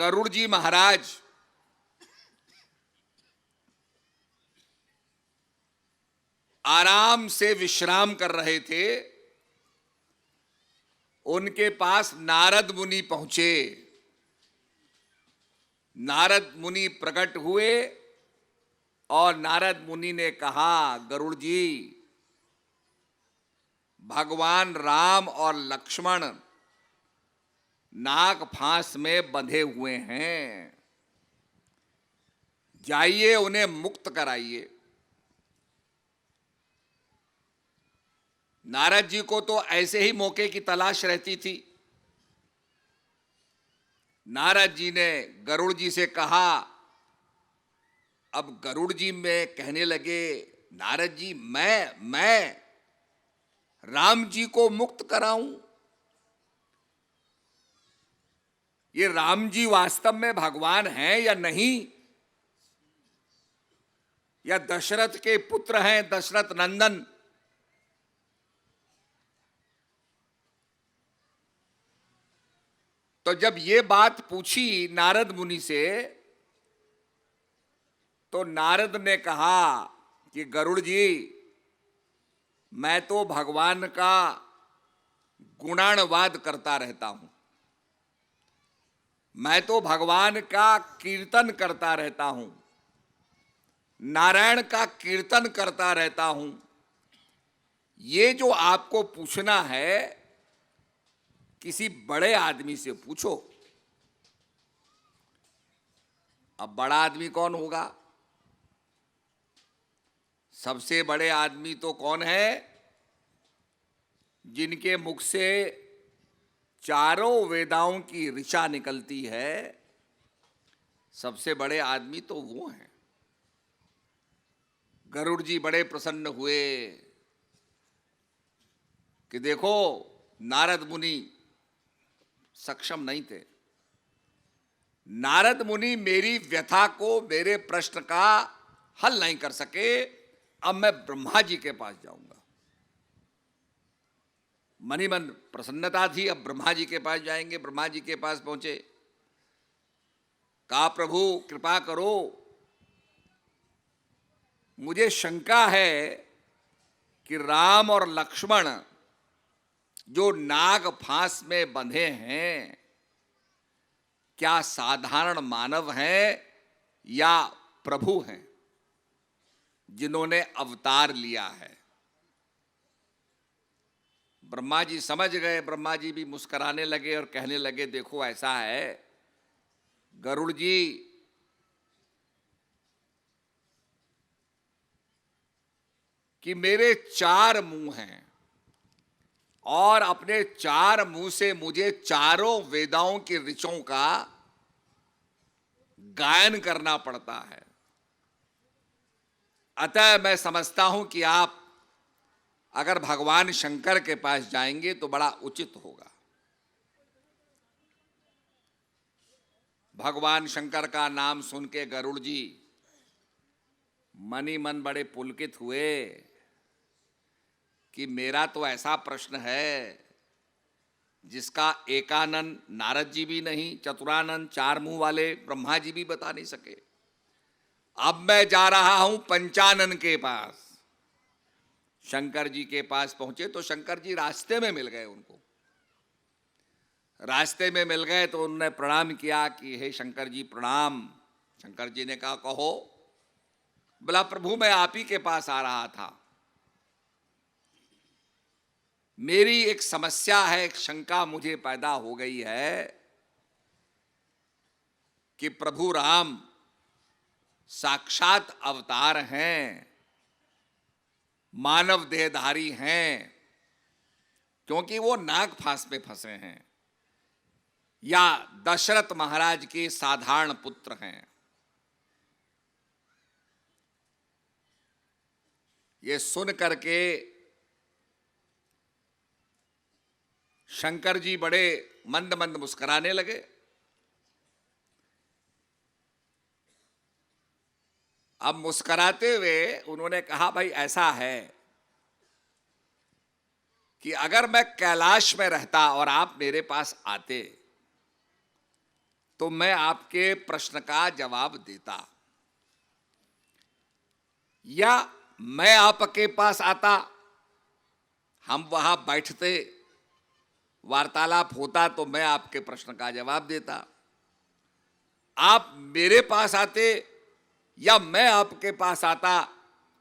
गरुड़ जी महाराज आराम से विश्राम कर रहे थे। उनके पास नारद मुनि पहुंचे। नारद मुनि प्रकट हुए और नारद मुनि ने कहा, गरुड़ जी, भगवान राम और लक्ष्मण नाग फांस में बंधे हुए हैं, जाइए उन्हें मुक्त कराइए। नारद जी को तो ऐसे ही मौके की तलाश रहती थी। नारद जी ने गरुड़ जी से कहा। अब गरुड़ जी में कहने लगे, नारद जी, मैं राम जी को मुक्त कराऊं? ये राम जी वास्तव में भगवान हैं या नहीं, या दशरथ के पुत्र हैं, दशरथ नंदन? तो जब ये बात पूछी नारद मुनि से, तो नारद ने कहा कि गरुड़ जी, मैं तो भगवान का गुणानुवाद करता रहता हूं, मैं तो भगवान का कीर्तन करता रहता हूं, नारायण का कीर्तन करता रहता हूं। ये जो आपको पूछना है, किसी बड़े आदमी से पूछो। अब बड़ा आदमी कौन होगा? सबसे बड़े आदमी तो कौन है? जिनके मुख से चारों वेदाओं की ऋचा निकलती है। सबसे बड़े आदमी तो वो हैं। गरुड़ जी बड़े प्रसन्न हुए कि देखो, नारद मुनि सक्षम नहीं थे। नारद मुनि मेरी व्यथा को, मेरे प्रश्न का हल नहीं कर सके। अब मैं ब्रह्मा जी के पास जाऊंगा। मनी मन प्रसन्नता थी, अब ब्रह्मा जी के पास जाएंगे। ब्रह्मा जी के पास पहुंचे, कहा, प्रभु कृपा करो, मुझे शंका है कि राम और लक्ष्मण जो नाग फांस में बंधे हैं, क्या साधारण मानव हैं या प्रभु हैं जिन्होंने अवतार लिया है? ब्रह्मा जी समझ गए। ब्रह्मा जी भी मुस्कुराने लगे और कहने लगे, देखो ऐसा है गरुड़ जी, कि मेरे 4 मुंह हैं और अपने 4 मुंह से मुझे चारों वेदाओं की ऋचों का गायन करना पड़ता है। अतः मैं समझता हूं कि आप अगर भगवान शंकर के पास जाएंगे तो बड़ा उचित होगा। भगवान शंकर का नाम सुन के गरुड़ जी मनी मन बड़े पुलकित हुए कि मेरा तो ऐसा प्रश्न है जिसका एकानन नारद जी भी नहीं, चतुरानन 4 मुंह वाले ब्रह्मा जी भी बता नहीं सके। अब मैं जा रहा हूं पंचानन के पास। शंकर जी के पास पहुंचे तो शंकर जी रास्ते में मिल गए उनको। रास्ते में मिल गए तो उन्होंने प्रणाम किया कि हे शंकर जी प्रणाम। शंकर जी ने कहा, कहो। बोला, प्रभु मैं आप ही के पास आ रहा था। मेरी एक समस्या है, एक शंका मुझे पैदा हो गई है कि प्रभु राम साक्षात अवतार हैं, मानव देहधारी हैं, क्योंकि वो नाग फांस में फंसे हैं, या दशरथ महाराज के साधारण पुत्र हैं। ये सुन करके शंकर जी बड़े मंद मंद मुस्कुराने लगे। अब मुस्कुराते हुए उन्होंने कहा, भाई ऐसा है कि अगर मैं कैलाश में रहता और आप मेरे पास आते तो मैं आपके प्रश्न का जवाब देता, या मैं आपके पास आता, हम वहां बैठते, वार्तालाप होता, तो मैं आपके प्रश्न का जवाब देता। आप मेरे पास आते या मैं आपके पास आता,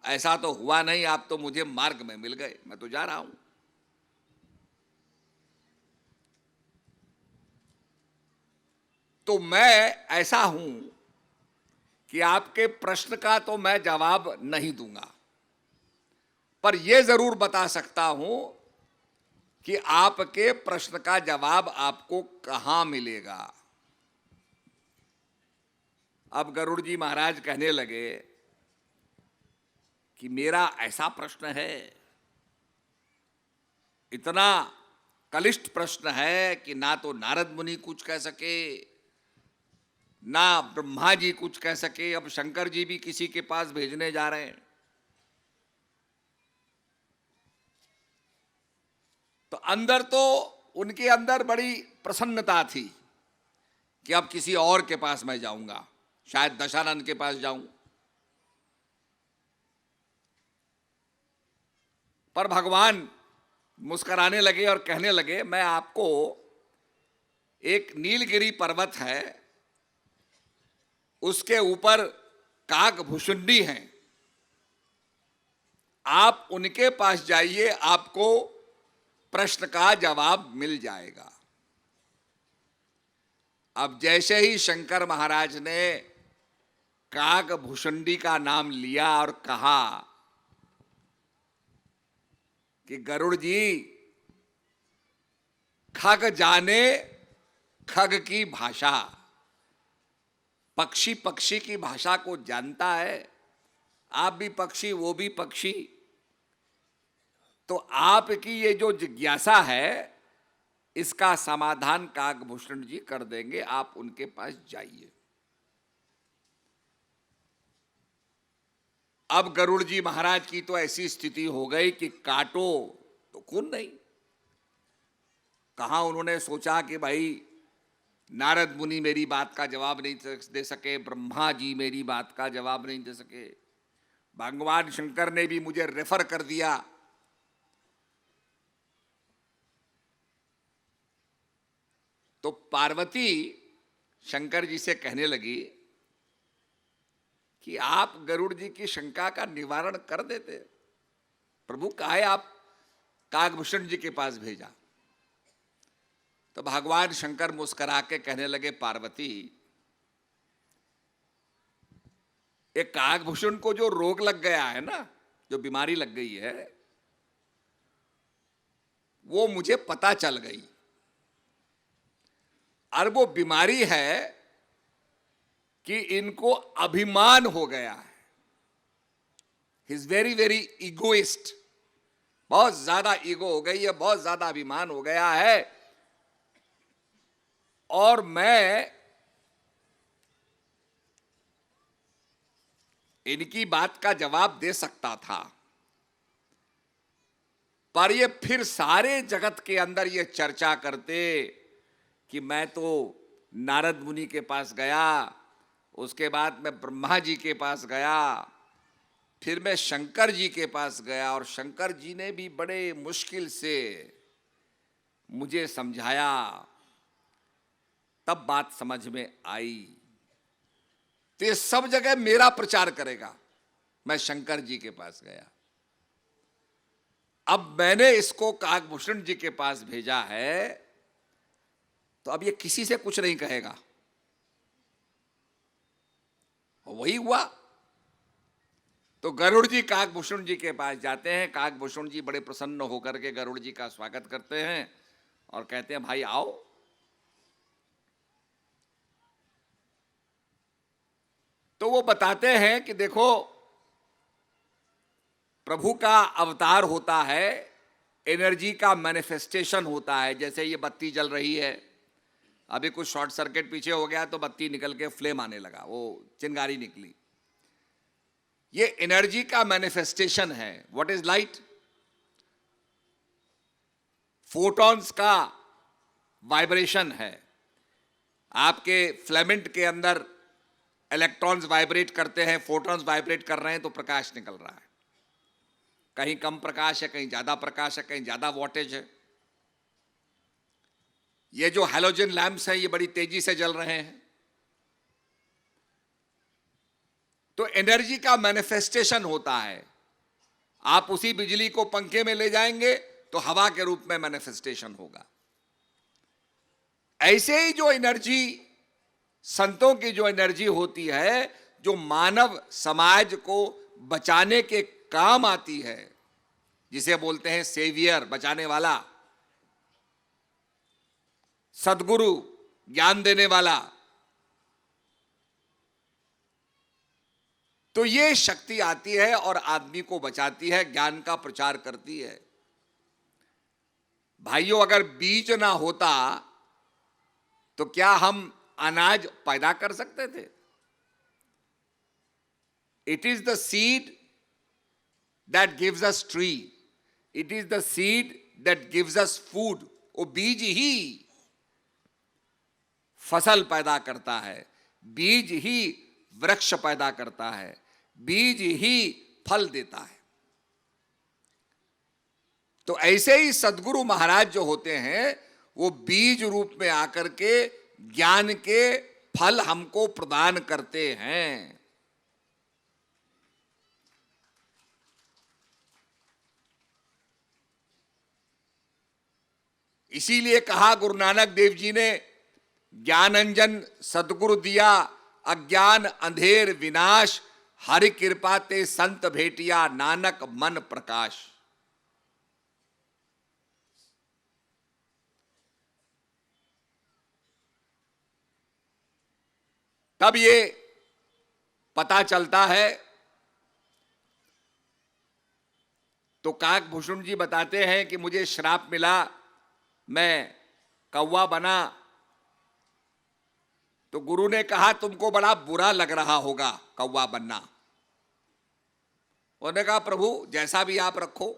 ऐसा तो हुआ नहीं। आप तो मुझे मार्ग में मिल गए, मैं तो जा रहा हूं। तो मैं ऐसा हूं कि आपके प्रश्न का तो मैं जवाब नहीं दूंगा, पर यह जरूर बता सकता हूं कि आपके प्रश्न का जवाब आपको कहां मिलेगा। अब गरुड़ जी महाराज कहने लगे कि मेरा ऐसा प्रश्न है, इतना कलिष्ठ प्रश्न है कि ना तो नारद मुनि कुछ कह सके, ना ब्रह्मा जी कुछ कह सके, अब शंकर जी भी किसी के पास भेजने जा रहे हैं। तो अंदर तो उनके अंदर बड़ी प्रसन्नता थी कि अब किसी और के पास मैं जाऊंगा, शायद दशानन के पास जाऊं। पर भगवान मुस्कुराने लगे और कहने लगे, मैं आपको, एक नीलगिरी पर्वत है, उसके ऊपर काकभूषुंडी हैं, आप उनके पास जाइए, आपको प्रश्न का जवाब मिल जाएगा। अब जैसे ही शंकर महाराज ने काकभूषुंडी का नाम लिया और कहा कि गरुड़ जी, खग जाने खग की भाषा, पक्षी पक्षी की भाषा को जानता है, आप भी पक्षी वो भी पक्षी, तो आपकी ये जो जिज्ञासा है इसका समाधान काकभूषण जी कर देंगे, आप उनके पास जाइए। अब गरुड़ जी महाराज की तो ऐसी स्थिति हो गई कि काटो तो खून नहीं। कहां उन्होंने सोचा कि भाई नारद मुनि मेरी बात का जवाब नहीं दे सके, ब्रह्मा जी मेरी बात का जवाब नहीं दे सके, भगवान शंकर ने भी मुझे रेफर कर दिया। तो पार्वती शंकर जी से कहने लगी कि आप गरुड़ जी की शंका का निवारण कर देते, प्रभु काहे आप काकभूषण जी के पास भेजा। तो भगवान शंकर मुस्कुरा के कहने लगे, पार्वती, एक काकभूषण को जो रोग लग गया है ना, जो बीमारी लग गई है, वो मुझे पता चल गई। और वो बीमारी है कि इनको अभिमान हो गया है। He is very very egoist, बहुत ज्यादा ईगो हो गई है, बहुत ज्यादा अभिमान हो गया है। और मैं इनकी बात का जवाब दे सकता था, पर ये फिर सारे जगत के अंदर ये चर्चा करते कि मैं तो नारद मुनि के पास गया, उसके बाद मैं ब्रह्मा जी के पास गया, फिर मैं शंकर जी के पास गया, और शंकर जी ने भी बड़े मुश्किल से मुझे समझाया, तब बात समझ में आई। तो ये सब जगह मेरा प्रचार करेगा। मैं शंकर जी के पास गया, अब मैंने इसको काकभूषण जी के पास भेजा है, तो अब ये किसी से कुछ नहीं कहेगा। वही हुआ। तो गरुड़ जी काकभूषण जी के पास जाते हैं, काकभूषण जी बड़े प्रसन्न होकर के गरुड़ जी का स्वागत करते हैं और कहते हैं, भाई आओ। तो वो बताते हैं कि देखो, प्रभु का अवतार होता है, एनर्जी का मैनिफेस्टेशन होता है। जैसे ये बत्ती जल रही है, अभी कुछ शॉर्ट सर्किट पीछे हो गया तो बत्ती निकल के फ्लेम आने लगा, वो चिंगारी निकली। ये एनर्जी का मैनिफेस्टेशन है। What is light? फोटॉन्स का वाइब्रेशन है। आपके फिलामेंट के अंदर इलेक्ट्रॉन्स वाइब्रेट करते हैं, फोटॉन्स वाइब्रेट कर रहे हैं तो प्रकाश निकल रहा है। कहीं कम प्रकाश है, कहीं ज्यादा प्रकाश है, कहीं ज्यादा वोल्टेज है। ये जो हैलोजन लैंप्स हैं ये बड़ी तेजी से जल रहे हैं। तो एनर्जी का मैनिफेस्टेशन होता है। आप उसी बिजली को पंखे में ले जाएंगे तो हवा के रूप में मैनिफेस्टेशन होगा। ऐसे ही जो एनर्जी, संतों की जो एनर्जी होती है, जो मानव समाज को बचाने के काम आती है, जिसे बोलते हैं सेवियर, बचाने वाला, सदगुरु, ज्ञान देने वाला, तो ये शक्ति आती है और आदमी को बचाती है, ज्ञान का प्रचार करती है। भाइयों, अगर बीज ना होता तो क्या हम अनाज पैदा कर सकते थे? It is the seed that gives us tree, it is the seed that gives us food. वो बीज ही फसल पैदा करता है, बीज ही वृक्ष पैदा करता है, बीज ही फल देता है। तो ऐसे ही सदगुरु महाराज जो होते हैं वो बीज रूप में आकर के ज्ञान के फल हमको प्रदान करते हैं। इसीलिए कहा गुरु नानक देव जी ने, ज्ञानंजन सदगुरु दिया, अज्ञान अंधेर विनाश, हरि कृपा ते संत भेटिया, नानक मन प्रकाश। तब ये पता चलता है। तो काकभूषण जी बताते हैं कि मुझे श्राप मिला, मैं कौवा बना। तो गुरु ने कहा तुमको बड़ा बुरा लग रहा होगा कौवा बनना। उन्होंने कहा प्रभु जैसा भी आप रखो।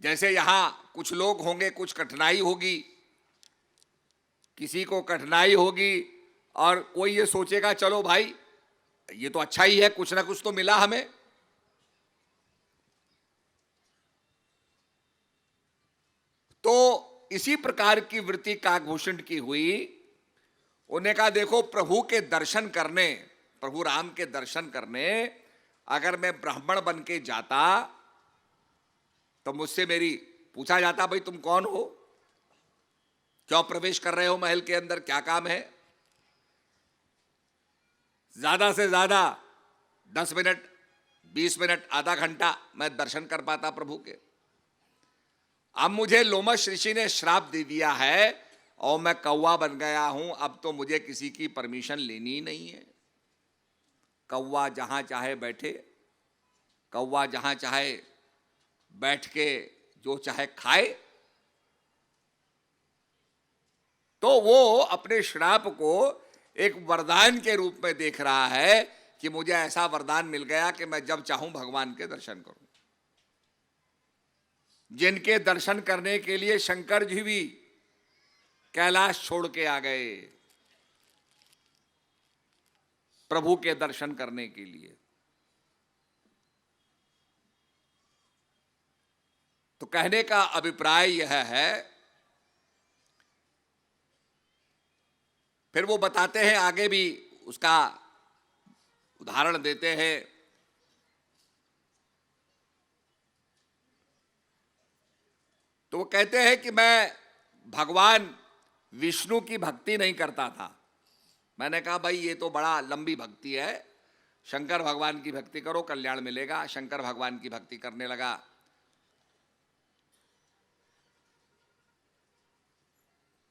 जैसे यहां कुछ लोग होंगे, कुछ कठिनाई होगी, किसी को कठिनाई होगी और कोई ये सोचेगा चलो भाई ये तो अच्छा ही है, कुछ ना कुछ तो मिला हमें। तो इसी प्रकार की वृत्ति काकभूषण की हुई। उन्हें कहा देखो प्रभु के दर्शन करने, प्रभु राम के दर्शन करने अगर मैं ब्राह्मण बन के जाता तो मुझसे मेरी पूछा जाता भाई तुम कौन हो, क्यों प्रवेश कर रहे हो महल के अंदर, क्या काम है। ज्यादा से ज्यादा 10 मिनट, 20 मिनट, आधा घंटा मैं दर्शन कर पाता प्रभु के। अब मुझे लोमश ऋषि ने श्राप दे दिया है और मैं कौवा बन गया हूं। अब तो मुझे किसी की परमिशन लेनी ही नहीं है। कौवा जहां चाहे बैठे, कौवा जहां चाहे बैठ के जो चाहे खाए। तो वो अपने श्राप को एक वरदान के रूप में देख रहा है कि मुझे ऐसा वरदान मिल गया कि मैं जब चाहूं भगवान के दर्शन करूं। जिनके दर्शन करने के लिए शंकर जी भी कैलाश छोड़ के आ गए प्रभु के दर्शन करने के लिए। तो कहने का अभिप्राय यह है, फिर वो बताते हैं आगे भी, उसका उदाहरण देते हैं। तो वो कहते हैं कि मैं भगवान विष्णु की भक्ति नहीं करता था। मैंने कहा भाई ये तो बड़ा लंबी भक्ति है, शंकर भगवान की भक्ति करो कल्याण मिलेगा। शंकर भगवान की भक्ति करने लगा।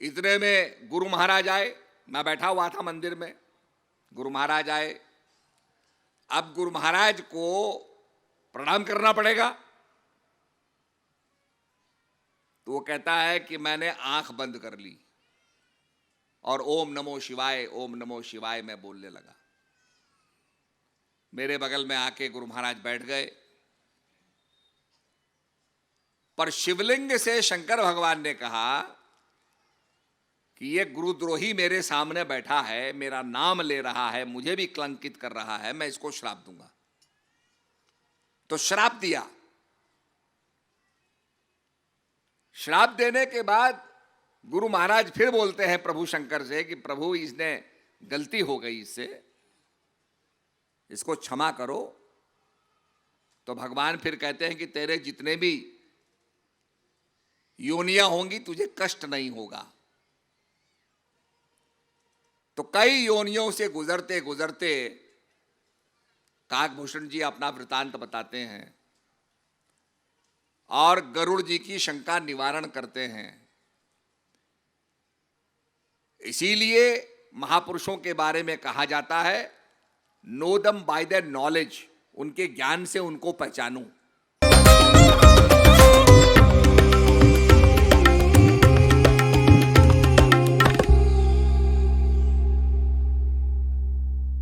इतने में गुरु महाराज आए। मैं बैठा हुआ था मंदिर में, गुरु महाराज आए। अब गुरु महाराज को प्रणाम करना पड़ेगा। तो वो कहता है कि मैंने आंख बंद कर ली और ओम नमो शिवाय, ओम नमो शिवाय मैं बोलने लगा। मेरे बगल में आके गुरु महाराज बैठ गए। पर शिवलिंग से शंकर भगवान ने कहा कि ये गुरुद्रोही मेरे सामने बैठा है, मेरा नाम ले रहा है, मुझे भी कलंकित कर रहा है, मैं इसको श्राप दूंगा। तो श्राप दिया। श्राप देने के बाद गुरु महाराज फिर बोलते हैं प्रभु शंकर से कि प्रभु इसने गलती हो गई, इसको क्षमा करो। तो भगवान फिर कहते हैं कि तेरे जितने भी योनियां होंगी तुझे कष्ट नहीं होगा। तो कई योनियों से गुजरते गुजरते काकभूषण जी अपना वृतांत बताते हैं और गरुड़ जी की शंका निवारण करते हैं। इसीलिए महापुरुषों के बारे में कहा जाता है नो दम बाय देयर नॉलेज, उनके ज्ञान से उनको पहचानो।